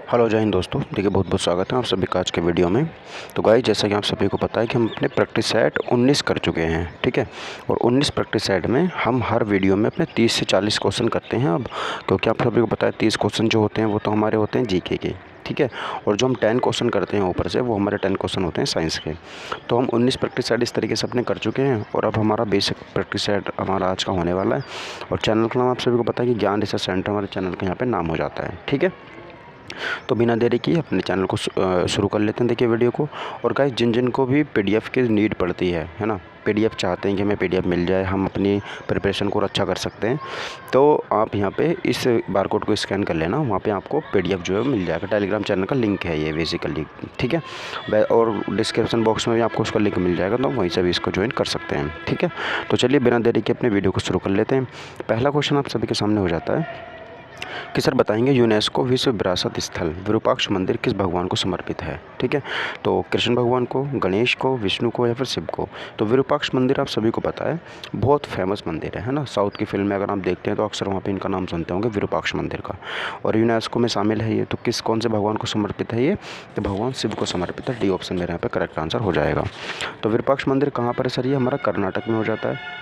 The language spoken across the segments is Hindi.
हेलो जय हिंद दोस्तों। देखिए बहुत बहुत स्वागत है आप सभी का आज के वीडियो में। तो गाइस जैसा कि आप सभी को पता है कि हम अपने प्रैक्टिस सेट 19 कर चुके हैं, ठीक है। और 19 प्रैक्टिस सेट में हम हर वीडियो में अपने 30 से 40 क्वेश्चन करते हैं अब, क्योंकि आप सभी को पता है 30 क्वेश्चन जो होते हैं वो तो हमारे होते हैं जीके के, ठीक है। और जो हम 10 क्वेश्चन करते हैं ऊपर से वो हमारे 10 क्वेश्चन होते हैं साइंस के। तो हम 19 प्रैक्टिस सेट इस तरीके से अपने कर चुके हैं और अब हमारा बेसिक प्रैक्टिस सेट हमारा आज का होने वाला है। और चैनल का नाम आप सभी को पता है कि ज्ञान रिसर्च सेंटर हमारे चैनल का यहाँ पे नाम हो जाता है, ठीक है। तो बिना देरी किए अपने चैनल को शुरू कर लेते हैं, देखिए वीडियो को। और गाइस जिन जिन को भी पीडीएफ की नीड पड़ती है ना, पीडीएफ चाहते हैं कि हमें पीडीएफ मिल जाए, हम अपनी प्रिपरेशन को अच्छा कर सकते हैं, तो आप यहाँ पे इस बारकोड को स्कैन कर लेना। वहाँ पे आपको पीडीएफ जो है मिल जाएगा। टेलीग्राम चैनल का लिंक है ये बेसिकली, ठीक है। और डिस्क्रिप्शन बॉक्स में भी आपको उसका लिंक मिल जाएगा, तो वहीं से भी इसको ज्वाइन कर सकते हैं, ठीक है। तो चलिए बिना देरी के अपने वीडियो को शुरू कर लेते हैं। पहला क्वेश्चन आप सभी के सामने हो जाता है कि सर बताएंगे यूनेस्को विश्व विरासत स्थल विरूपाक्ष मंदिर किस भगवान को समर्पित है, ठीक है। तो कृष्ण भगवान को, गणेश को, विष्णु को या फिर शिव को। तो विरूपाक्ष मंदिर आप सभी को पता है बहुत फेमस मंदिर है ना। साउथ की फिल्म में अगर आप देखते हैं तो अक्सर वहाँ पे इनका नाम सुनते होंगे विरूपाक्ष मंदिर का। और यूनेस्को में शामिल है ये। तो कौन से भगवान को समर्पित है ये? तो भगवान शिव को समर्पित है। डी ऑप्शन मेरे यहाँ पे करेक्ट आंसर हो जाएगा। तो विरूपाक्ष मंदिर कहाँ पर है सर? ये हमारा कर्नाटक में हो जाता है,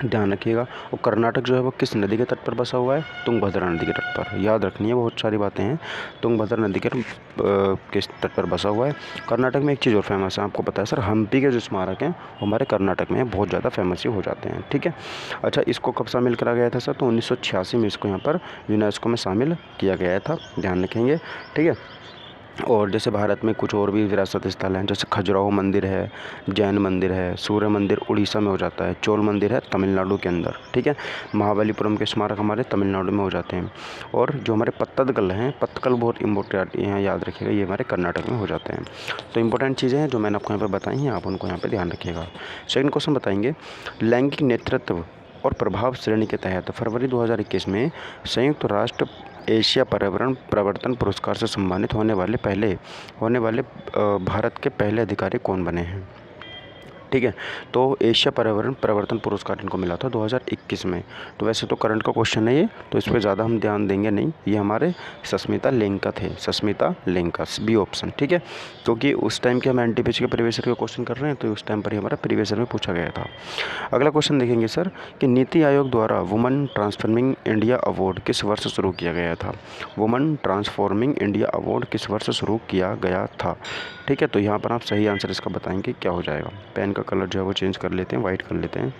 ध्यान रखिएगा। और कर्नाटक जो है वो किस नदी के तट पर बसा हुआ है? तुंगभद्रा नदी के तट पर। याद रखनी है, बहुत सारी बातें हैं। तुंगभद्रा नदी के किस तट पर बसा हुआ है? कर्नाटक में एक चीज़ और फेमस है, आपको पता है सर, हम्पी के जो स्मारक हैं वो हमारे कर्नाटक में बहुत ज़्यादा फेमस ही हो जाते हैं, ठीक है। अच्छा, इसको कब शामिल करा गया था सर? तो 1986 में इसको यहाँ पर यूनेस्को में शामिल किया गया था, ध्यान रखेंगे, ठीक है। और जैसे भारत में कुछ और भी विरासत स्थल हैं, जैसे खजुराहो मंदिर है, जैन मंदिर है, सूर्य मंदिर उड़ीसा में हो जाता है, चोल मंदिर है तमिलनाडु के अंदर, ठीक है। महाबलीपुरम के स्मारक हमारे तमिलनाडु में हो जाते हैं। और जो हमारे पत्तदकल हैं, पत्तकल बहुत इंपॉर्टेंट यहाँ याद रखिएगा, ये हमारे कर्नाटक में हो जाते हैं। तो इंपॉर्टेंट चीज़ें हैं जो मैंने आपको यहाँ पर बताई हैं, आप उनको यहाँ पर ध्यान रखिएगा। सेकंड क्वेश्चन बताएंगे, लैंगिक नेतृत्व और प्रभाव श्रेणी के तहत फरवरी 2021 में संयुक्त राष्ट्र एशिया पर्यावरण प्रवर्तन पुरस्कार से सम्मानित होने वाले भारत के पहले अधिकारी कौन बने हैं, ठीक है। तो एशिया पर्यावरण प्रवर्तन पुरस्कार इनको मिला था 2021 में। तो वैसे तो करंट का क्वेश्चन है ये, तो इस पर ज़्यादा हम ध्यान देंगे नहीं। ये हमारे सस्मिता लेंका थे, सस्मिता लेंका, बी ऑप्शन, ठीक है। क्योंकि उस टाइम के हम एनटीपीसी के प्रीवियस ईयर के क्वेश्चन कर रहे हैं, तो उस टाइम पर ही हमारा प्रीवियस ईयर में पूछा गया था। अगला क्वेश्चन देखेंगे सर कि नीति आयोग द्वारा वुमन ट्रांसफॉर्मिंग इंडिया अवार्ड किस वर्ष शुरू किया गया था? वुमन ट्रांसफॉर्मिंग इंडिया अवार्ड किस वर्ष शुरू किया गया था, ठीक है। तो यहाँ पर आप सही आंसर इसका बताएंगे क्या हो जाएगा। पेन का कलर जो है वो चेंज कर लेते हैं, वाइट कर लेते हैं,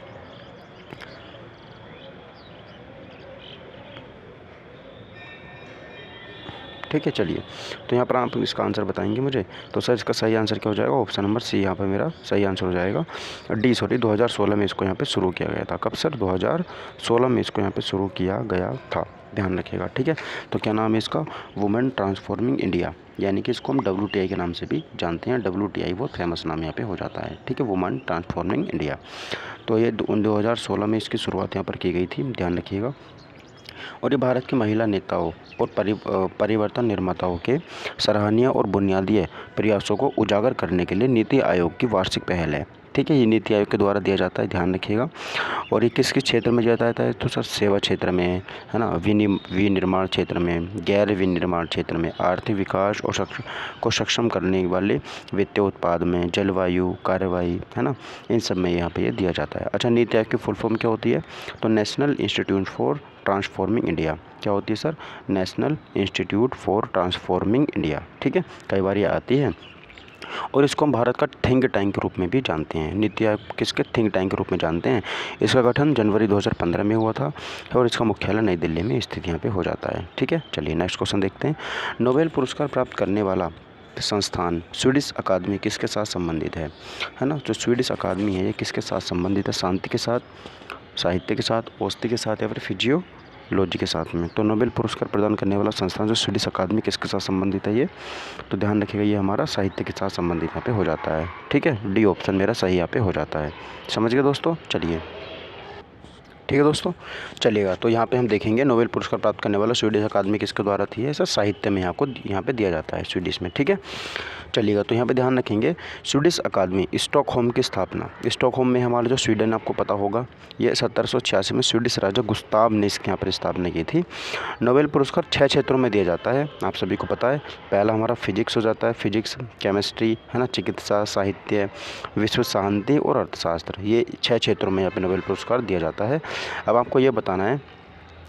ठीक है। चलिए, तो यहाँ पर आप इसका आंसर बताएंगे मुझे। तो सर इसका सही आंसर क्या हो जाएगा? ऑप्शन नंबर सी यहाँ पर मेरा सही आंसर हो जाएगा। 2016 में इसको यहाँ पे शुरू किया गया था। कब सर? 2016 में इसको यहाँ पे शुरू किया गया था, ध्यान रखिएगा, ठीक है। तो क्या नाम है इसका? वुमेन ट्रांसफॉर्मिंग इंडिया, यानी कि इसको हम WTI के नाम से भी जानते हैं। WTI बहुत फेमस नाम यहाँ पे हो जाता है, ठीक है, वुमेन ट्रांसफॉर्मिंग इंडिया। तो ये 2016 में इसकी शुरुआत यहाँ पर की गई थी, ध्यान रखिएगा। और ये भारत की महिला नेताओं और परिवर्तन निर्माताओं के सराहनीय और बुनियादी प्रयासों को उजागर करने के लिए नीति आयोग की वार्षिक पहल है, ठीक है। ये नीति आयोग के द्वारा दिया जाता है, ध्यान रखिएगा। और ये किस किस क्षेत्र में दिया जाता है? तो सर सेवा क्षेत्र में है ना, विनिर्माण क्षेत्र में, गैर विनिर्माण क्षेत्र में, आर्थिक विकास और को सक्षम करने वाले वित्तीय उत्पाद में, जलवायु कार्रवाई है ना, इन सब में यहाँ पे ये दिया जाता है। अच्छा, नीति आयोग की फुल फॉर्म क्या होती है? तो national institute for transforming India. क्या होती है sir? National institute for transforming India, ठीक है। कई बार ये आती है। और इसको हम भारत का थिंक टैंक के रूप में भी जानते हैं। नीति आयोग किसके थिंक टैंक के रूप में जानते हैं? इसका गठन जनवरी 2015 में हुआ था और इसका मुख्यालय नई दिल्ली में स्थित यहाँ पे हो जाता है, ठीक है। चलिए नेक्स्ट क्वेश्चन देखते हैं। नोबेल पुरस्कार प्राप्त करने वाला संस्थान स्वीडिश अकादमी किसके साथ संबंधित है ना? जो स्वीडिश अकादमी है ये किसके साथ संबंधित है? शांति के साथ, साहित्य के साथ, औषधि के साथ या फिर फिजियोलॉजी के साथ में। तो नोबेल पुरस्कार प्रदान करने वाला संस्थान जो स्वीडिश अकादमी किसके साथ संबंधित है ये? तो ध्यान रखिएगा, ये हमारा साहित्य के साथ संबंधित यहाँ पे हो जाता है, ठीक है। डी ऑप्शन मेरा सही यहाँ पे हो जाता है। समझ गए दोस्तों? चलिए, ठीक है दोस्तों, चलिएगा। तो यहाँ पे हम देखेंगे नोबेल पुरस्कार प्राप्त करने वाला स्वीडिश अकादमी किसके द्वारा थी? सर साहित्य में आपको यहाँ पे दिया जाता है, स्वीडिश में, ठीक है। चलिएगा। तो यहाँ पे ध्यान रखेंगे स्वीडिश अकादमी स्टॉकहोम की स्थापना, स्टॉकहोम में हमारा जो स्वीडन आपको पता होगा, ये 1786 में स्वीडिश राजा गुस्ताव ने इसके यहाँ पर स्थापना की थी। नोबेल पुरस्कार 6 क्षेत्रों में दिया जाता है, आप सभी को पता है। पहला हमारा फिजिक्स हो जाता है, फिजिक्स, केमिस्ट्री है ना, चिकित्सा, साहित्य, विश्व शांति और अर्थशास्त्र, ये 6 क्षेत्रों में यहाँ पे नोबेल पुरस्कार दिया जाता है। अब आपको ये बताना है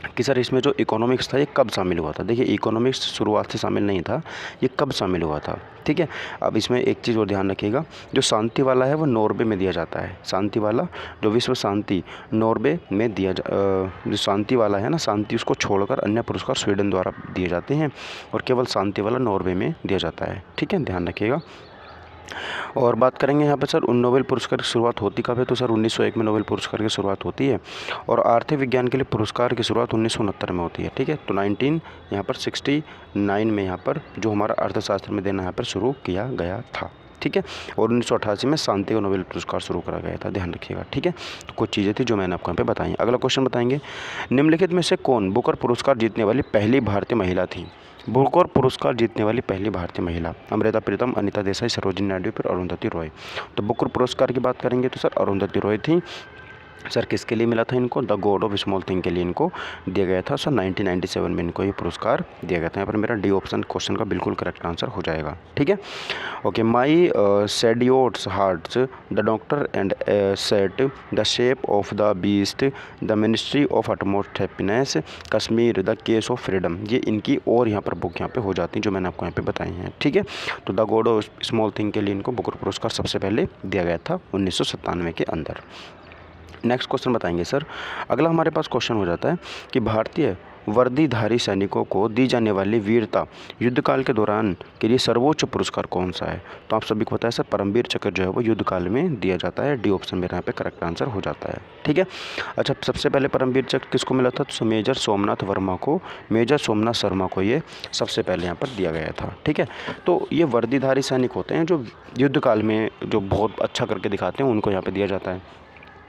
कि सर इसमें जो इकोनॉमिक्स था ये कब शामिल हुआ था। देखिए इकोनॉमिक्स शुरुआत से शामिल नहीं था, ये कब शामिल हुआ था, ठीक है। अब इसमें एक चीज़ और ध्यान रखिएगा, जो शांति वाला है वो नॉर्वे में दिया जाता है। शांति वाला जो विश्व शांति नॉर्वे में जो शांति वाला है ना, शांति, उसको छोड़कर अन्य पुरस्कार स्वीडन द्वारा दिए जाते हैं और केवल शांति वाला नॉर्वे में दिया जाता है, ठीक है, ध्यान रखिएगा। और बात करेंगे यहाँ पे सर उन नोबेल पुरस्कार की शुरुआत होती कब है, तो सर 1901 में नोबेल पुरस्कार की शुरुआत होती है और आर्थिक विज्ञान के लिए पुरस्कार की शुरुआत 1969 में होती है, ठीक है। तो 1969 में यहाँ पर जो हमारा अर्थशास्त्र में देना यहाँ पर शुरू किया गया था, ठीक है। और 1988 में शांति का नोबेल पुरस्कार शुरू करा गया था, ध्यान रखिएगा, ठीक है। तो कुछ चीज़ें थी जो मैंने आपको यहाँ पे बताई। अगला क्वेश्चन बताएंगे, निम्नलिखित में से कौन बुकर पुरस्कार जीतने वाली पहली भारतीय महिला थी। बुकर पुरस्कार जीतने वाली पहली भारतीय महिला, अमृता प्रीतम, अनीता देसाई, सरोजिनी नायडू, फिर अरुंधति रॉय। तो बुकर पुरस्कार की बात करेंगे तो सर अरुंधति रॉय थी। सर किसके लिए मिला था इनको, the God of small thing के लिए इनको दिया गया था। सर 1997 में इनको ये पुरस्कार दिया गया था। यहाँ पर मेरा डी ऑप्शन क्वेश्चन का बिल्कुल करेक्ट आंसर हो जाएगा, ठीक है। Okay, my seditious hearts, the doctor and saint, the shape of the beast, the ministry of utmost happiness, Kashmir, the case of freedom, ये इनकी और यहाँ पर बुक यहाँ पे हो जाती हैं जो मैंने आपको यहाँ पे बताई हैं, ठीक है। तो the God of small thing के लिए इनको बुकर पुरस्कार सबसे पहले दिया गया था 1997 के अंदर। नेक्स्ट क्वेश्चन बताएंगे सर। अगला हमारे पास क्वेश्चन हो जाता है कि भारतीय वर्दीधारी सैनिकों को दी जाने वाली वीरता युद्धकाल के दौरान के लिए सर्वोच्च पुरस्कार कौन सा है। तो आप सभी को पता है सर परमवीर चक्र जो है वो युद्धकाल में दिया जाता है। डी ऑप्शन मेरे यहाँ पे करेक्ट आंसर हो जाता है, ठीक है। अच्छा, सबसे पहले परमवीर चक्र किसको मिला था, तो मेजर सोमनाथ वर्मा को, मेजर सोमनाथ शर्मा को ये सबसे पहले यहाँ पर दिया गया था, ठीक है। तो ये वर्दीधारी सैनिक होते हैं जो युद्धकाल में जो बहुत अच्छा करके दिखाते हैं, उनको यहाँ पर दिया जाता है।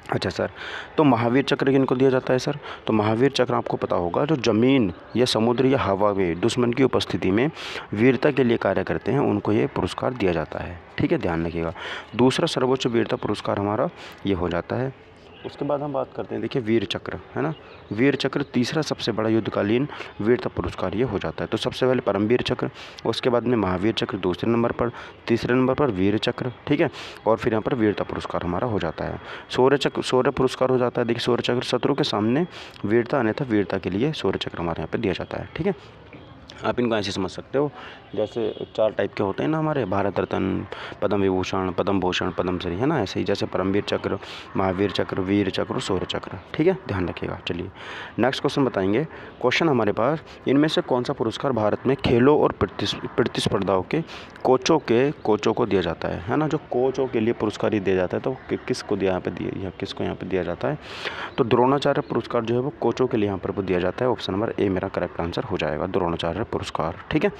अच्छा सर, तो महावीर चक्र किनको दिया जाता है सर, तो महावीर चक्र आपको पता होगा जो ज़मीन या समुद्र या हवा में दुश्मन की उपस्थिति में वीरता के लिए कार्य करते हैं, उनको ये पुरस्कार दिया जाता है, ठीक है, ध्यान रखिएगा। दूसरा सर्वोच्च वीरता पुरस्कार हमारा ये हो जाता है। उसके बाद हम बात करते हैं, देखिए वीर चक्र है ना, वीर चक्र तीसरा सबसे बड़ा युद्धकालीन वीरता पुरस्कार ये हो जाता है। तो सबसे पहले परमवीर चक्र, उसके बाद में महावीर चक्र दूसरे नंबर पर, तीसरे नंबर पर वीर चक्र, ठीक है। और फिर यहाँ पर वीरता पुरस्कार हमारा हो जाता है। शौर्य चक्र, शौर्य पुरस्कार हो जाता है। देखिए शौर्य चक्र शत्रु के सामने वीरता अन्यथा वीरता के लिए शौर्य चक्र हमारे यहाँ पर दिया जाता है, ठीक है। आप इनको ऐसे समझ सकते हो, जैसे 4 टाइप के होते हैं ना हमारे, भारत रत्न, पद्म विभूषण, पद्म भूषण, पद्मश्री, है ना, ऐसे ही जैसे परमवीर चक्र, महावीर चक्र, वीर चक्र, शौर्य चक्र, ठीक है, ध्यान रखिएगा। चलिए नेक्स्ट क्वेश्चन बताएंगे। क्वेश्चन हमारे पास, इनमें से कौन सा पुरस्कार भारत में खेलों और प्रतिस्पर्धाओं के कोचों को दिया जाता है ना, जो कोचों के लिए पुरस्कार ही दिया जाता है, तो किसको दिया यहाँ पे दिया, किसको यहाँ पे दिया जाता है, तो द्रोणाचार्य पुरस्कार जो है वो कोचों के लिए यहाँ पर वो दिया जाता है। ऑप्शन नंबर ए मेरा करेक्ट आंसर हो जाएगा, द्रोणाचार्य पुरस्कार, ठीक है,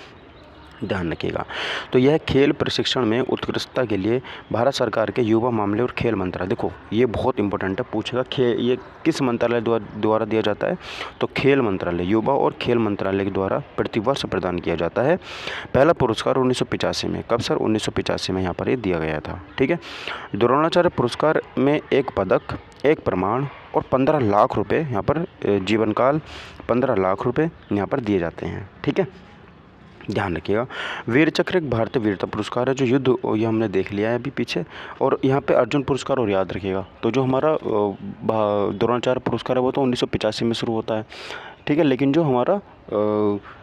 ध्यान रखिएगा। तो यह खेल प्रशिक्षण में उत्कृष्टता के लिए भारत सरकार के युवा मामले और खेल मंत्रालय, देखो ये बहुत इंपॉर्टेंट है, पूछेगा ये किस मंत्रालय द्वारा दिया जाता है, तो खेल मंत्रालय, युवा और खेल मंत्रालय के द्वारा प्रतिवर्ष प्रदान किया जाता है। पहला पुरस्कार 1985 में, कब सर, 1985 में यहाँ पर ये दिया गया था, ठीक है। द्रोणाचार्य पुरस्कार में 1 पदक, 1 प्रमाण और 15 लाख रुपये यहाँ पर जीवन काल 15 लाख रुपये यहाँ पर दिए जाते हैं, ठीक है, ध्यान रखिएगा। वीर चक्र एक भारतीय वीरता पुरस्कार है जो युद्ध, ये हमने देख लिया है अभी पीछे। और यहाँ पे अर्जुन पुरस्कार और याद रखिएगा, तो जो हमारा द्रोणाचार्य पुरस्कार है वो तो 1985 में शुरू होता है, ठीक है, लेकिन जो हमारा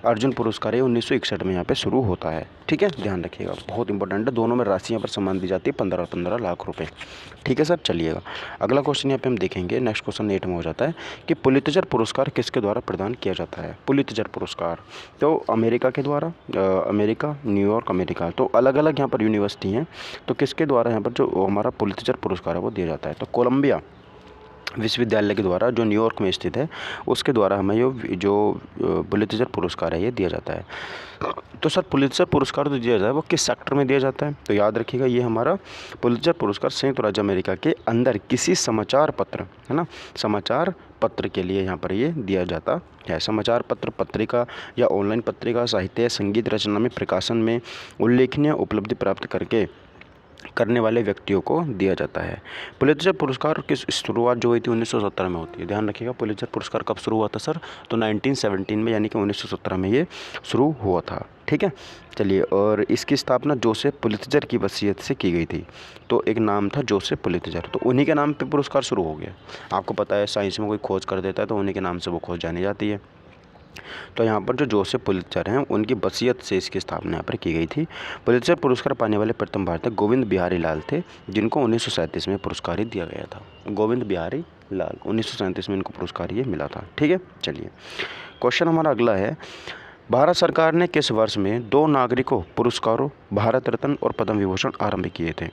अर्जुन पुरस्कार है 1961 में यहाँ पे शुरू होता है, ठीक है, ध्यान रखिएगा, बहुत इंपॉर्टेंट है। दोनों में राशि यहाँ पर समान दी जाती है, 15 लाख रुपए, ठीक है सर। चलिएगा अगला क्वेश्चन यहाँ पे हम देखेंगे। नेक्स्ट क्वेश्चन 8 में हो जाता है कि पुलित्जर पुरस्कार किसके द्वारा प्रदान किया जाता है। पुलित्जर पुरस्कार तो अमेरिका के द्वारा, अमेरिका, न्यूयॉर्क अमेरिका, तो अलग अलग यहाँ पर यूनिवर्सिटी हैं, तो किसके द्वारा यहाँ पर जो हमारा पुलित्जर पुरस्कार है वो दिया जाता है, तो कोलंबिया विश्वविद्यालय के द्वारा जो न्यूयॉर्क में स्थित है उसके द्वारा हमें जो पुलित्जर पुरस्कार है ये दिया जाता है। तो सर पुलित्जर पुरस्कार जो दिया जाता है वो किस सेक्टर में दिया जाता है, तो याद रखिएगा ये हमारा पुलित्जर पुरस्कार संयुक्त राज्य अमेरिका के अंदर किसी समाचार पत्र, है ना, समाचार पत्र के लिए यहाँ पर ये दिया जाता है। समाचार पत्र, पत्रिका या ऑनलाइन पत्रिका, साहित्य, संगीत रचना में, प्रकाशन में उल्लेखनीय उपलब्धि प्राप्त करने वाले व्यक्तियों को दिया जाता है। पुलित्जर पुरस्कार की शुरुआत जो हुई थी 1917 में होती है। ध्यान रखिएगा, पुलित्जर पुरस्कार कब शुरू हुआ था सर? तो 1917 में, यानी कि 1917 में ये शुरू हुआ था। ठीक है, चलिए। और इसकी स्थापना जोसेफ पुलित्जर की वसीयत से की गई थी। तो एक नाम था जोसेफ पुलित्जर, तो उन्हीं के नाम पे पुरस्कार शुरू हो गया। आपको पता है साइंस में कोई खोज कर देता है तो उन्हीं के नाम से वो खोज जानी जाती है। तो यहाँ पर जो जोसेफ पुलित्जर हैं उनकी वसीयत से इसकी स्थापना यहाँ पर की गई थी। पुलित्जर पुरस्कार पाने वाले प्रथम भारतीय गोविंद बिहारी लाल थे, जिनको 1937 में पुरस्कार ही दिया गया था। गोविंद बिहारी लाल, 1937 में इनको पुरस्कार ये मिला था। ठीक है, चलिए क्वेश्चन हमारा अगला है। भारत सरकार ने किस वर्ष में 2 नागरिकों पुरस्कारों, भारत रत्न और पद्म विभूषण आरंभ किए थे?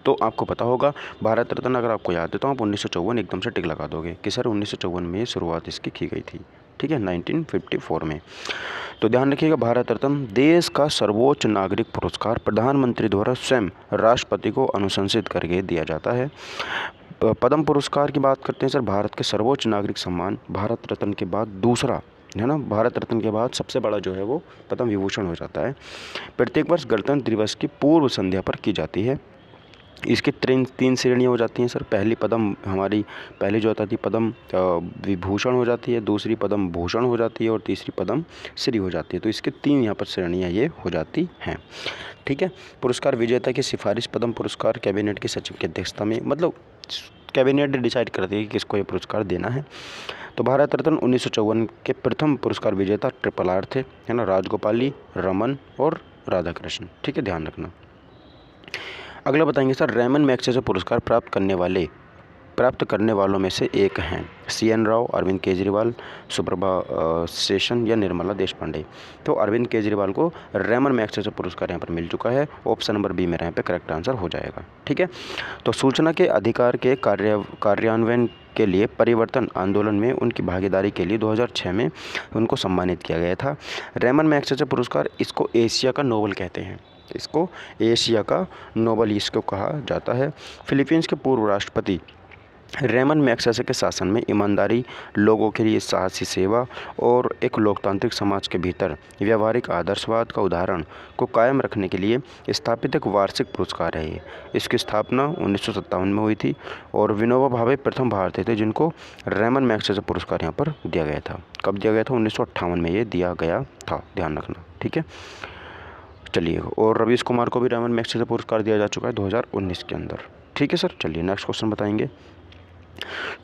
तो आपको पता होगा, भारत रत्न अगर आपको याद है तो आप 1954 एकदम से टिक लगा दोगे कि सर 1954 में शुरुआत इसकी की गई थी। ठीक है, 1954 में। तो ध्यान रखिएगा, भारत रत्न देश का सर्वोच्च नागरिक पुरस्कार प्रधानमंत्री द्वारा स्वयं राष्ट्रपति को अनुशंसित करके दिया जाता है। पद्म पुरस्कार की बात करते हैं सर, भारत के सर्वोच्च नागरिक सम्मान, भारत रत्न के बाद दूसरा है ना, भारत रत्न के बाद सबसे बड़ा जो है वो पद्म विभूषण हो जाता है। प्रत्येक वर्ष गणतंत्र दिवस की पूर्व संध्या पर की जाती है। इसकी तीन श्रेणियाँ हो जाती हैं सर। पहली पद्म हमारी पहली जो होती है पद्म विभूषण हो जाती है, दूसरी पद्म भूषण हो जाती है और तीसरी पद्म श्री हो जाती है। तो इसके 3 यहाँ पर श्रेणियाँ ये हो जाती हैं। ठीक है, पुरस्कार विजेता की सिफारिश पद्म पुरस्कार कैबिनेट के सचिव की अध्यक्षता में, मतलब कैबिनेट डिसाइड करती है कि किसको ये पुरस्कार देना है। तो भारत रत्न 1954 के प्रथम पुरस्कार विजेता RRR थे, है ना, राजगोपाली, रमन और राधा कृष्ण। ठीक है, ध्यान रखना। अगला बताएंगे सर, रेमन मैग्सेसे पुरस्कार प्राप्त करने वालों में से एक हैं CN राव, अरविंद केजरीवाल, सुप्रभा सेशन या निर्मला देशपांडे। तो अरविंद केजरीवाल को रेमन मैग्सेसे पुरस्कार यहाँ पर मिल चुका है। ऑप्शन नंबर बी मेरा यहाँ पे करेक्ट आंसर हो जाएगा। ठीक है, तो सूचना के अधिकार के कार्यान्वयन के लिए परिवर्तन आंदोलन में उनकी भागीदारी के लिए 2006 में उनको सम्मानित किया गया था। रेमन मैग्सेसे पुरस्कार, इसको एशिया का नोबेल कहते हैं, इसको एशिया का नोबेल इसको कहा जाता है। फिलीपींस के पूर्व राष्ट्रपति रेमन मैग्सेसे के शासन में ईमानदारी, लोगों के लिए साहसी सेवा और एक लोकतांत्रिक समाज के भीतर व्यावहारिक आदर्शवाद का उदाहरण को कायम रखने के लिए स्थापित एक वार्षिक पुरस्कार है ये। इसकी स्थापना 1957 में हुई थी और विनोबा भावे प्रथम भारतीय थे जिनको रेमन मैग्सेसे पुरस्कार यहाँ पर दिया गया था। कब दिया गया था? 1958 में ये दिया गया था, ध्यान रखना। ठीक है, चलिए। और रवीश कुमार को भी रेमन मैग्सेसे पुरस्कार दिया जा चुका है 2019 के अंदर। ठीक है सर, चलिए नेक्स्ट क्वेश्चन बताएंगे।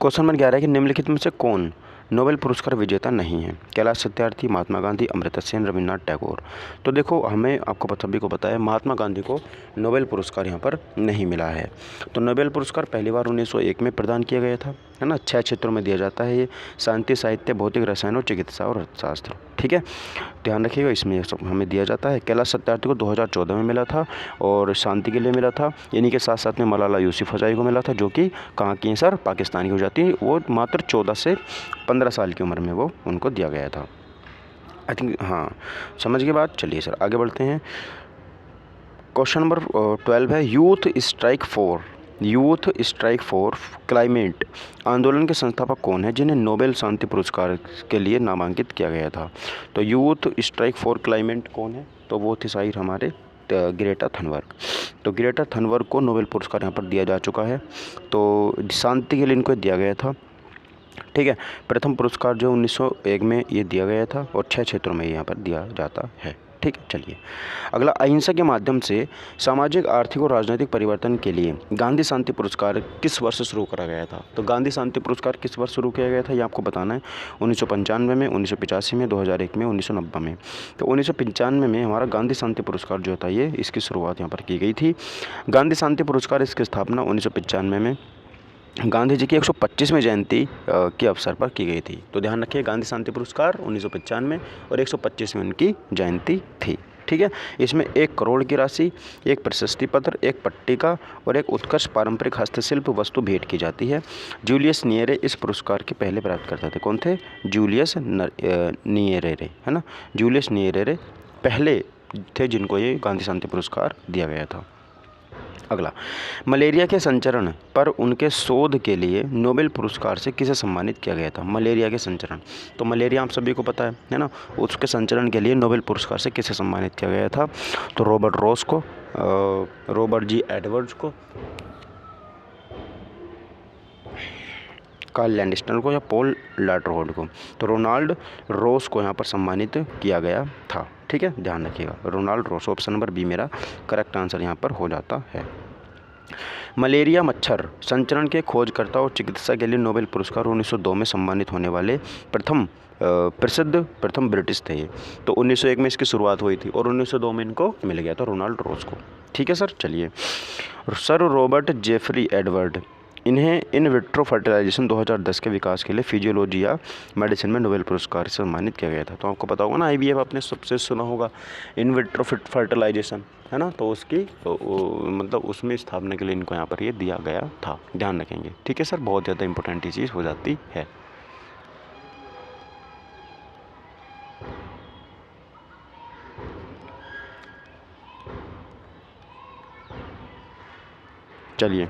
क्वेश्चन नंबर 11 है कि निम्नलिखित में से कौन नोबेल पुरस्कार विजेता नहीं है? कैलाश सत्यार्थी, महात्मा गांधी, अमर्त्य सेन, रविन्द्रनाथ टैगोर। तो देखो, हमें आपको सभी को पता है महात्मा गांधी को नोबेल पुरस्कार यहाँ पर नहीं मिला है। तो नोबेल पुरस्कार पहली बार 1901 में प्रदान किया गया था, है ना। 6 क्षेत्रों में दिया जाता है ये, शांति, साहित्य, भौतिक रसायन और चिकित्सा और अर्थशास्त्र। ठीक है, ध्यान रखिएगा, इसमें सब हमें दिया जाता है। कैलाश सत्यार्थी को 2014 में मिला था और शांति के लिए मिला था। इन्हीं के साथ साथ में मलाला यूसुफजई को मिला था, जो कि कहाँ की सर? पाकिस्तानी हो जाती है। वो मात्र 14 से 15 साल की उम्र में वो उनको दिया गया था। आई थिंक, हाँ, समझ के बाद। चलिए सर आगे बढ़ते हैं। क्वेश्चन नंबर 12 है, यूथ स्ट्राइक फॉर क्लाइमेट आंदोलन के संस्थापक कौन है जिन्हें नोबेल शांति पुरस्कार के लिए नामांकित किया गया था? तो यूथ स्ट्राइक फॉर क्लाइमेट कौन है? तो वो थे शायद हमारे ग्रेटा थनबर्ग। तो ग्रेटा थनबर्ग को नोबेल पुरस्कार यहाँ पर दिया जा चुका है। तो शांति के लिए इनको दिया गया था। ठीक है, प्रथम पुरस्कार जो 1901 में ये दिया गया था और 6 क्षेत्रों में यहाँ पर दिया जाता है। ठीक है, चलिए अगला, अहिंसा के माध्यम से सामाजिक, आर्थिक और राजनीतिक परिवर्तन के लिए गांधी शांति पुरस्कार किस वर्ष शुरू करा गया था? तो गांधी शांति पुरस्कार किस वर्ष शुरू किया गया था ये आपको बताना है। 1995 में, 1985 में, 2001 में, 1990 में। तो 1995 में हमारा गांधी शांति पुरस्कार जो था ये इसकी शुरुआत यहाँ पर की गई थी। गांधी शांति पुरस्कार इसकी स्थापना 1995 में गांधी जी की 125वें जयंती के अवसर पर की गई थी। तो ध्यान रखिए, गांधी शांति पुरस्कार 1995 और 125वें उनकी जयंती थी। ठीक है, इसमें 1 करोड़ की राशि, एक प्रशस्ति पत्र, एक पट्टिका और एक उत्कृष्ट पारंपरिक हस्तशिल्प वस्तु भेंट की जाती है। जूलियस नीयरे इस पुरस्कार के पहले प्राप्तकर्ता थे। कौन थे? जूलियस नीयरे, है ना। जूलियस नीयरे पहले थे जिनको ये गांधी शांति पुरस्कार दिया गया था। अगला, मलेरिया के संचरण पर उनके शोध के लिए नोबेल पुरस्कार से किसे सम्मानित किया गया था? मलेरिया के संचरण, तो मलेरिया आप सभी को पता है ना, उसके संचरण के लिए नोबेल पुरस्कार से किसे सम्मानित किया गया था? तो रॉबर्ट रॉस को, रॉबर्ट जी एडवर्ड्स को, कार्ल लैंडस्टर को, या पॉल लाटरवुड को। तो रोनाल्ड रॉस को यहाँ पर सम्मानित किया गया था। ठीक है, ध्यान रखिएगा, Ronald Ross. Option number B मेरा करेक्ट आंसर यहाँ पर हो जाता है। मलेरिया मच्छर संचरण के खोजकर्ता और चिकित्सा के लिए नोबेल पुरस्कार 1902 में सम्मानित होने वाले प्रथम ब्रिटिश थे ये। तो 1901 में इसकी शुरुआत हुई थी और 1902 में इनको मिल गया था रोनाल्ड रॉस को। ठीक है सर, चलिए। सर रॉबर्ट जेफरी एडवर्ड, इन्हें इन विट्रो फर्टिलाइजेशन 2010 के विकास के लिए फिजियोलॉजी या मेडिसिन में नोबेल पुरस्कार से सम्मानित किया गया था। तो आपको पता होगा ना, IVF आपने सबसे सुना होगा, इन विट्रो फर्टिलाइजेशन, है ना, तो उसकी मतलब उसमें स्थापना के लिए इनको यहाँ पर ये दिया गया था। ध्यान रखेंगे। ठीक है सर, बहुत ज़्यादा इंपॉर्टेंट चीज़ हो जाती है। चलिए,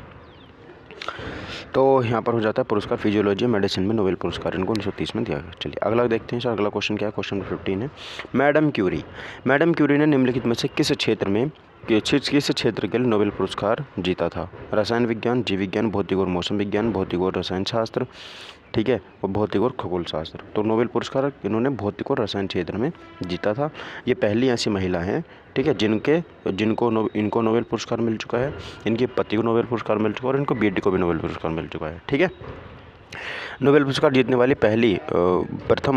तो यहाँ पर हो जाता है पुरस्कार फिजियोलॉजी मेडिसिन में नोबेल पुरस्कार इनको 1930 में दिया गया। चलिए अगला देखते हैं सर, अगला क्वेश्चन क्या है? क्वेश्चन नंबर 15 है, मैडम क्यूरी ने निम्नलिखित में से किस क्षेत्र के लिए नोबेल पुरस्कार जीता था? रसायन विज्ञान, जीव विज्ञान, भौतिक और मौसम विज्ञान, भौतिक और रसायन शास्त्र, ठीक है, और भौतिक और खगोल शास्त्र। तो नोबेल पुरस्कार इन्होंने भौतिक और रसायन क्षेत्र में जीता था। ये पहली ऐसी महिला हैं, ठीक है, इनको नोबेल पुरस्कार मिल चुका है, इनके पति को नोबेल पुरस्कार मिल चुका है और इनको बेटी को भी नोबेल पुरस्कार मिल चुका है। ठीक है, नोबेल पुरस्कार जीतने वाली पहली प्रथम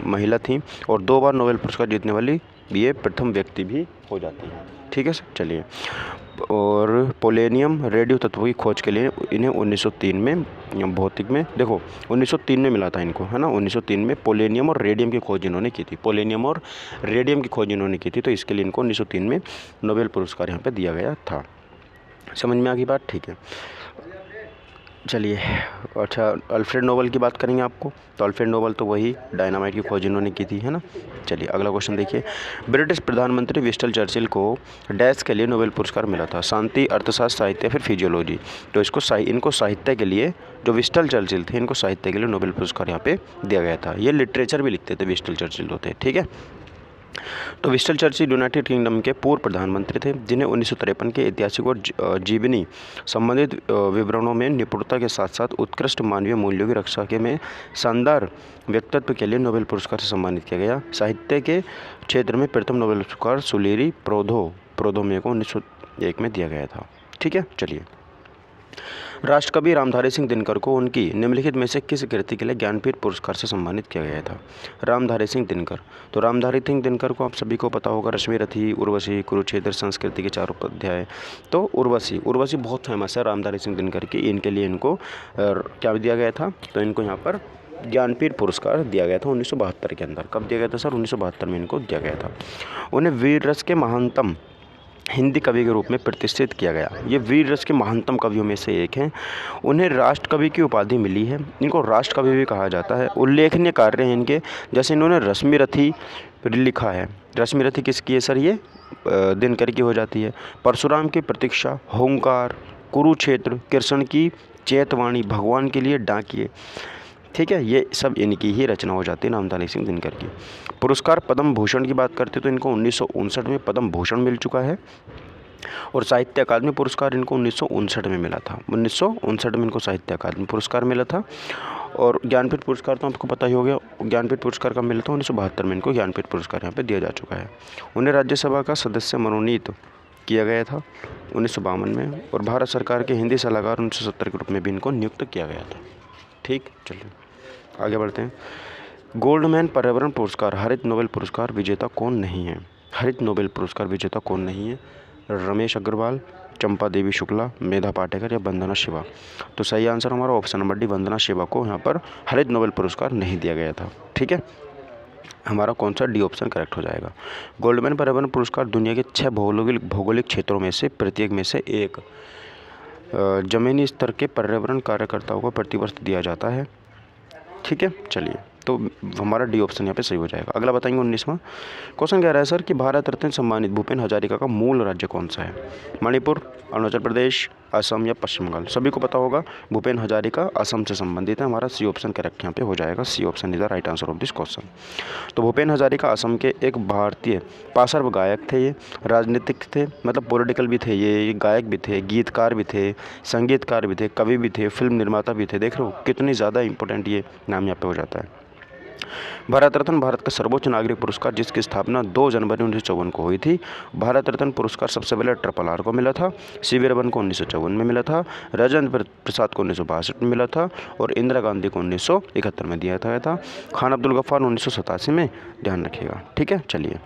महिला थी और 2 बार नोबेल पुरस्कार जीतने वाली ये प्रथम व्यक्ति भी हो जाती है। ठीक है सर, चलिए। और पोलेनियम रेडियो तत्वों की खोज के लिए इन्हें 1903 में भौतिक में, देखो 1903 में मिला था इनको, है ना, 1903 में पोलेनियम और रेडियम की खोज इन्होंने की थी, पोलेनियम और रेडियम की खोज इन्होंने की थी, तो इसके लिए इनको 1903 में नोबेल पुरस्कार यहाँ पे दिया गया था। समझ में आ गई बात? ठीक है, चलिए। अच्छा, अल्फ्रेड नोबेल की बात करेंगे आपको, तो अल्फ्रेड नोबेल तो वही डायनामाइट की खोज इन्होंने की थी, है ना। चलिए अगला क्वेश्चन देखिए, ब्रिटिश प्रधानमंत्री विंस्टन चर्चिल को डैश के लिए नोबेल पुरस्कार मिला था? शांति, अर्थशास्त्र, साहित्य, फिर फिजियोलॉजी। तो इनको साहित्य के लिए, जो विंस्टन चर्चिल थे, इनको साहित्य के लिए नोबेल पुरस्कार यहाँ पे दिया गया था। ये लिटरेचर भी लिखते थे विंस्टन चर्चिल होते, ठीक है। तो विंस्टन चर्चिल यूनाइटेड किंगडम के पूर्व प्रधानमंत्री थे, जिन्हें 1953 के ऐतिहासिक और जीवनी संबंधित विवरणों में निपुणता के साथ साथ उत्कृष्ट मानवीय मूल्यों की रक्षा के में शानदार व्यक्तित्व के लिए नोबेल पुरस्कार से सम्मानित किया गया। साहित्य के क्षेत्र में प्रथम नोबेल पुरस्कार सुलेरी प्रोधोमे को 1901 में दिया गया था। ठीक है, चलिए। राष्ट्रकवि रामधारी सिंह दिनकर को उनकी निम्नलिखित में से किस कृति के लिए ज्ञानपीठ पुरस्कार से सम्मानित किया गया था? रामधारी सिंह दिनकर, तो रामधारी सिंह दिनकर को आप सभी को पता होगा, रश्मि रथी, उर्वशी, कुरुक्षेत्र, संस्कृति के 4 अध्याय। तो उर्वशी बहुत फेमस है रामधारी सिंह दिनकर की, इनके लिए इनको क्या दिया गया था? तो इनको यहाँ पर ज्ञानपीठ पुरस्कार दिया गया था 1972 के अंदर। कब दिया गया था सर? 1972 में इनको दिया गया था। उन्हें वीर रस के महानतम हिंदी कवि के रूप में प्रतिष्ठित किया गया। ये वीर रस के महानतम कवियों में से एक हैं। उन्हें राष्ट्रकवि की उपाधि मिली है, इनको राष्ट्रकवि भी कहा जाता है। उल्लेखनीय कार्य हैं इनके, जैसे इन्होंने रश्मि रथी लिखा है। रश्मि रथी किसकी है सर? ये दिनकर की हो जाती है। परशुराम की प्रतीक्षा, होमकार, कुरुक्षेत्र, कृष्ण की चैतवाणी, भगवान के लिए डाकिए, ठीक है, ये सब इनकी ही रचना हो जाती है रामधारी सिंह दिनकर की। पुरस्कार पद्म भूषण की बात करते तो इनको 1959 में पद्म भूषण मिल चुका है और साहित्य अकादमी पुरस्कार इनको 1959 में मिला था। 1959 में इनको साहित्य अकादमी पुरस्कार मिला था। और ज्ञानपीठ पुरस्कार तो आपको पता ही हो गया, ज्ञानपीठ पुरस्कार कब मिला था? 1972 में इनको ज्ञानपीठ पुरस्कार यहाँ पर दिया जा चुका है। उन्हें राज्यसभा का सदस्य मनोनीत किया गया था 1952 में और भारत सरकार के हिंदी सलाहकार 1970 के रूप में भी इनको नियुक्त किया गया था। ठीक, चलिए आगे बढ़ते हैं। गोल्डमैन पर्यावरण पुरस्कार हरित नोबेल पुरस्कार विजेता कौन नहीं है? हरित नोबेल पुरस्कार विजेता कौन नहीं है? रमेश अग्रवाल, चंपा देवी शुक्ला, मेधा पाटेकर या वंदना शिवा। तो सही आंसर हमारा ऑप्शन नंबर डी, वंदना शिवा को यहाँ पर हरित नोबेल पुरस्कार नहीं दिया गया था। ठीक है, हमारा कौन सा डी ऑप्शन करेक्ट हो जाएगा। गोल्डमैन पर्यावरण पुरस्कार दुनिया के 6 भौगोलिक क्षेत्रों में से प्रत्येक में से एक ज़मीनी स्तर के पर्यावरण कार्यकर्ताओं को प्रतिवर्ष दिया जाता है। ठीक है, चलिए। तो हमारा डी ऑप्शन यहाँ पे सही हो जाएगा। अगला बताएंगे 19वां क्वेश्चन कह रहा है सर कि भारत रत्न सम्मानित भूपेन हजारिका का मूल राज्य कौन सा है? मणिपुर, अरुणाचल प्रदेश, असम या पश्चिम बंगाल? सभी को पता होगा भूपेन हजारिका असम से संबंधित है। हमारा सी ऑप्शन करेक्ट यहाँ पे हो जाएगा। C option is the right answer of this question. तो भूपेन हजारिका असम के एक भारतीय पार्श्व गायक थे। ये राजनीतिक थे, मतलब पॉलिटिकल भी थे, ये गायक भी थे, गीतकार भी थे, संगीतकार भी थे, कवि भी थे, फिल्म निर्माता भी थे। देख रहे हो कितनी ज़्यादा इंपॉर्टेंट ये नाम यहाँ पे हो जाता है। भारत रत्न भारत का सर्वोच्च नागरिक पुरस्कार जिसकी स्थापना 2 जनवरी 1954 को हुई थी। भारत रत्न पुरस्कार सबसे पहले ट्रिपल आर को मिला था, सीवी रमन को 1954 में मिला था, राजेंद्र प्रसाद को 1962 में मिला था और इंदिरा गांधी को 1971 में दिया गया था। खान अब्दुल गफ्फार 1987 में। ध्यान रखिएगा, ठीक है। चलिए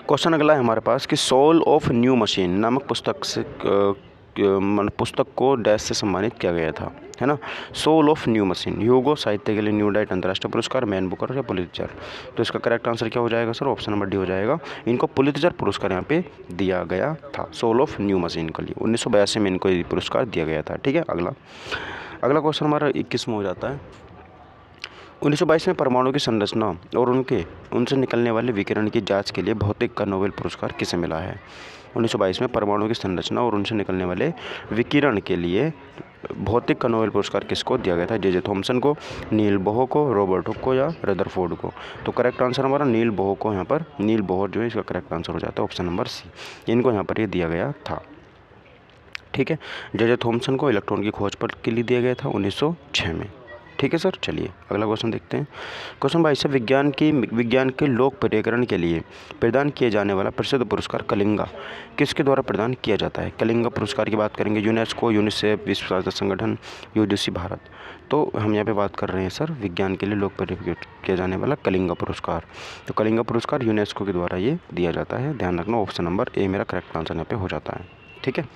क्वेश्चन अगला है हमारे पास कि सोल ऑफ न्यू मशीन नामक पुस्तक को डैश से सम्मानित किया गया था, है ना। सोल ऑफ न्यू मशीन, ह्यूगो साहित्य के लिए न्यू डाइट अंतर्राष्ट्रीय पुरस्कार, मैन बुकर या पुलित्जर? तो इसका करेक्ट आंसर क्या हो जाएगा सर? ऑप्शन नंबर डी हो जाएगा। इनको पुलित्जर पुरस्कार यहाँ पे दिया गया था सोल ऑफ न्यू मशीन के लिए। 1982 में इनको ये पुरस्कार दिया गया था, ठीक है। अगला क्वेश्चन हमारा 21 में हो जाता है। 1922 में परमाणु की संरचना और उनसे निकलने वाले विकिरण की जांच के लिए भौतिक का नोबेल पुरस्कार किसे मिला है? 1922 में परमाणु की संरचना और उनसे निकलने वाले विकिरण के लिए भौतिक का नोबेल पुरस्कार किसको दिया गया था? जे थॉमसन को, नील बोह को, रॉबर्ट हुक को या रदरफोर्ड को? तो करेक्ट आंसर हमारा नील बोह को, यहाँ पर नील बोह जो है इसका करेक्ट आंसर हो जाता है ऑप्शन नंबर सी। इनको यहाँ पर ये दिया गया था, ठीक है। जे थॉमसन को इलेक्ट्रॉन की खोज पर के लिए दिया गया था 1906 में, ठीक है सर। चलिए अगला क्वेश्चन देखते हैं। क्वेश्चन 22 से विज्ञान के लोकप्रियकरण के लिए प्रदान किया जाने वाला प्रसिद्ध पुरस्कार कलिंगा किसके द्वारा प्रदान किया जाता है? कलिंगा पुरस्कार की बात करेंगे। यूनेस्को, यूनिसेफ, विश्व स्वास्थ्य संगठन, यूजीसी, भारत? तो हम यहाँ पे बात कर रहे हैं सर विज्ञान के लिए लोकप्रिय किया जाने वाला कलिंगा पुरस्कार। तो कलिंगा पुरस्कार यूनेस्को के द्वारा ये दिया जाता है। ध्यान रखना ऑप्शन नंबर ए मेरा करेक्ट आंसर यहाँ पे हो जाता है, ठीक है।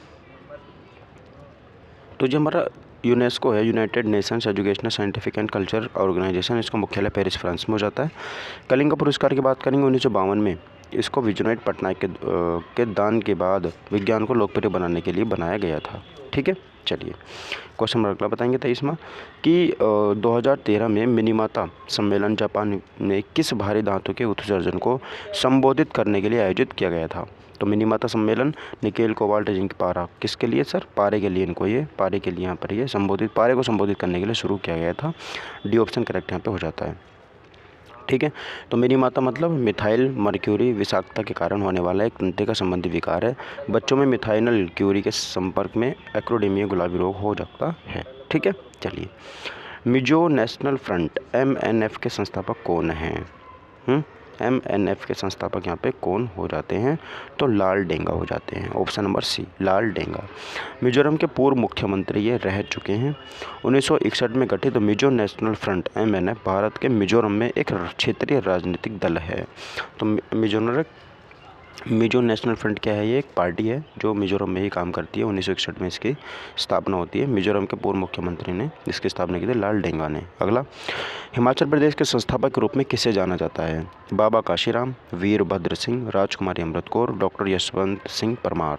तो जो हमारा यूनेस्को है, United Nations Educational Scientific and Culture Organization, इसका मुख्यालय पेरिस, फ्रांस में हो जाता है। कलिंगा पुरस्कार की बात करेंगे 1952 में इसको विजयनाथ पटनायक के दान के बाद विज्ञान को लोकप्रिय बनाने के लिए बनाया गया था, ठीक है। चलिए क्वेश्चन नंबर अगला बताएंगे 23वां कि 2013 में मिनीमाता सम्मेलन जापान में किस भारी धातु के उत्सर्जन को संबोधित करने के लिए आयोजित किया गया था? तो मिनीमाता सम्मेलन निकेल, कोबाल्ट, जिंक, पारा किसके लिए सर? पारे के लिए। इनको ये पारे के लिए यहाँ पर ये पारे को संबोधित करने के लिए शुरू किया गया था। डी ऑप्शन करेक्ट यहाँ पे हो जाता है, ठीक है। तो मिनीमाता मतलब मिथाइल मर्क्यूरी विषाक्तता के कारण होने वाला एक तंत्रिका संबंधी विकार है। बच्चों में मिथाइल क्यूरी के संपर्क में एक्रोडेमिया गुलाबी रोग हो सकता है, ठीक है। चलिए मिजो नेशनल फ्रंट MNF के संस्थापक कौन हैं? MNF के संस्थापक यहाँ पे कौन हो जाते हैं? तो लाल डेंगा हो जाते हैं। ऑप्शन नंबर सी लाल डेंगा। मिजोरम के पूर्व मुख्यमंत्री ये रह चुके हैं। 1961 में गठित Mizo national front MNF Bharat के मिजोरम में एक क्षेत्रीय राजनीतिक दल है। तो मिजो नेशनल फ्रंट क्या है? ये एक पार्टी है जो मिजोरम में ही काम करती है। 1961 में इसकी स्थापना होती है। मिजोरम के पूर्व मुख्यमंत्री ने इसकी स्थापना की थी, लाल डेंगा ने। अगला हिमाचल प्रदेश के संस्थापक के रूप में किसे जाना जाता है? बाबा काशीराम, वीरभद्र सिंह, राजकुमारी अमृत कौर, डॉक्टर यशवंत सिंह परमार?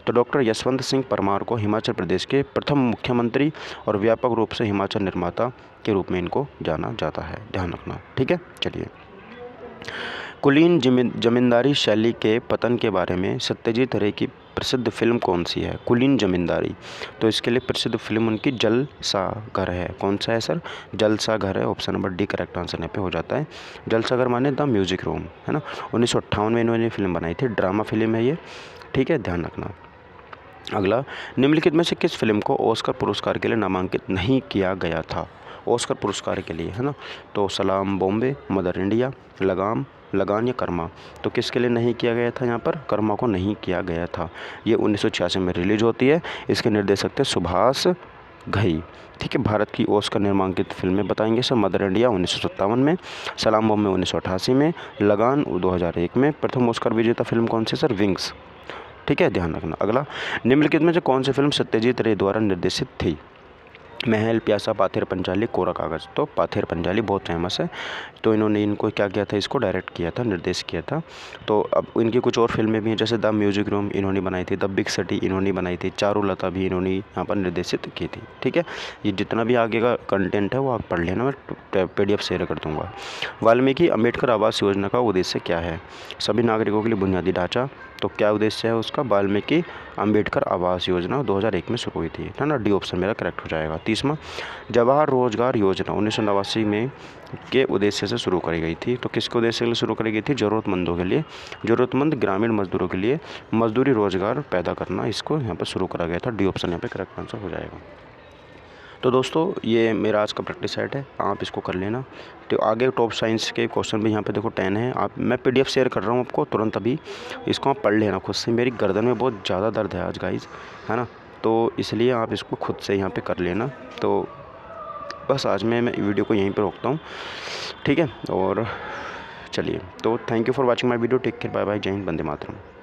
तो डॉक्टर यशवंत सिंह परमार को हिमाचल प्रदेश के प्रथम मुख्यमंत्री और व्यापक रूप से हिमाचल निर्माता के रूप में इनको जाना जाता है। ध्यान रखना, ठीक है। चलिए कुलीन जमींदारी शैली के पतन के बारे में सत्यजीत रे की प्रसिद्ध फिल्म कौन सी है? कुलीन जमींदारी। तो इसके लिए प्रसिद्ध फिल्म उनकी जल सा घर है। कौन सा है सर? जल सा घर है। Option number D correct answer यहाँ पे हो जाता है। जल सा घर माने द म्यूजिक रूम, है ना। 1958 में इन्होंने फिल्म बनाई थी, ड्रामा फिल्म है ये, ठीक है। ध्यान रखना। अगला निम्नलिखित में से किस फिल्म को ऑस्कर पुरस्कार के लिए नामांकित नहीं किया गया था? ऑस्कर पुरस्कार के लिए, है ना। तो सलाम बॉम्बे, मदर इंडिया, लगान या कर्मा? तो किसके लिए नहीं किया गया था? यहाँ पर कर्मा को नहीं किया गया था। ये 1986 में रिलीज होती है। इसके निर्देशक थे सुभाष घई, ठीक है। भारत की ऑस्कर नामांकित फिल्में बताएंगे सर। मदर इंडिया 1957 में, सलाम बॉम्बे 1988 में, लगान 2001 में। प्रथम ऑस्कर विजेता फिल्म कौन सी सर? विंग्स, ठीक है। ध्यान रखना। अगला निम्नलिखित में से कौन सी फिल्म सत्यजीत रे द्वारा निर्देशित थी? महल प्यासा पाथेर पंचाली कोरा कागज़। तो पाथेर पंचाली बहुत फेमस है। तो इन्होंने इनको क्या किया था, इसको डायरेक्ट किया था, निर्देश किया था। तो अब इनकी कुछ और फिल्में भी हैं, जैसे द म्यूजिक रूम इन्होंने बनाई थी, द बिग सिटी इन्होंने बनाई थी, चारुलता भी इन्होंने यहाँ पर निर्देशित की थी। ठीक है, ये जितना भी आगे का कंटेंट है वो आप पढ़ लेना, मैं PDF शेयर कर दूँगा। वाल्मीकि अम्बेडकर आवास योजना का उद्देश्य क्या है? सभी नागरिकों के लिए बुनियादी ढांचा। तो क्या उद्देश्य है उसका? वाल्मीकि अम्बेडकर आवास योजना 2001 में शुरू हुई थी, है ना। डी ऑप्शन मेरा करेक्ट हो जाएगा। 30वां, जवाहर रोजगार योजना 1989 में के उद्देश्य से शुरू करी गई थी। तो किसके उद्देश्य के लिए शुरू करी गई थी? ज़रूरतमंदों के लिए, ज़रूरतमंद ग्रामीण मजदूरों के लिए मजदूरी रोजगार पैदा करना, इसको यहाँ पर शुरू करा गया था। डी ऑप्शन यहाँ पे करेक्ट आंसर हो जाएगा। तो दोस्तों ये मेरा आज का प्रैक्टिस सेट है, आप इसको कर लेना। तो आगे टॉप साइंस के क्वेश्चन भी यहाँ पे देखो 10 है। आप मैं PDF शेयर कर रहा हूँ आपको तुरंत अभी, इसको आप पढ़ लेना खुद से। मेरी गर्दन में बहुत ज़्यादा दर्द है आज गाइज, है ना, तो इसलिए आप इसको खुद से यहाँ पे कर लेना। तो बस आज मैं वीडियो को यहीं पर रोकता हूँ, ठीक है। और चलिए, तो thank you for watching my video, take care, bye bye, जय हिंद, वंदे मातरम।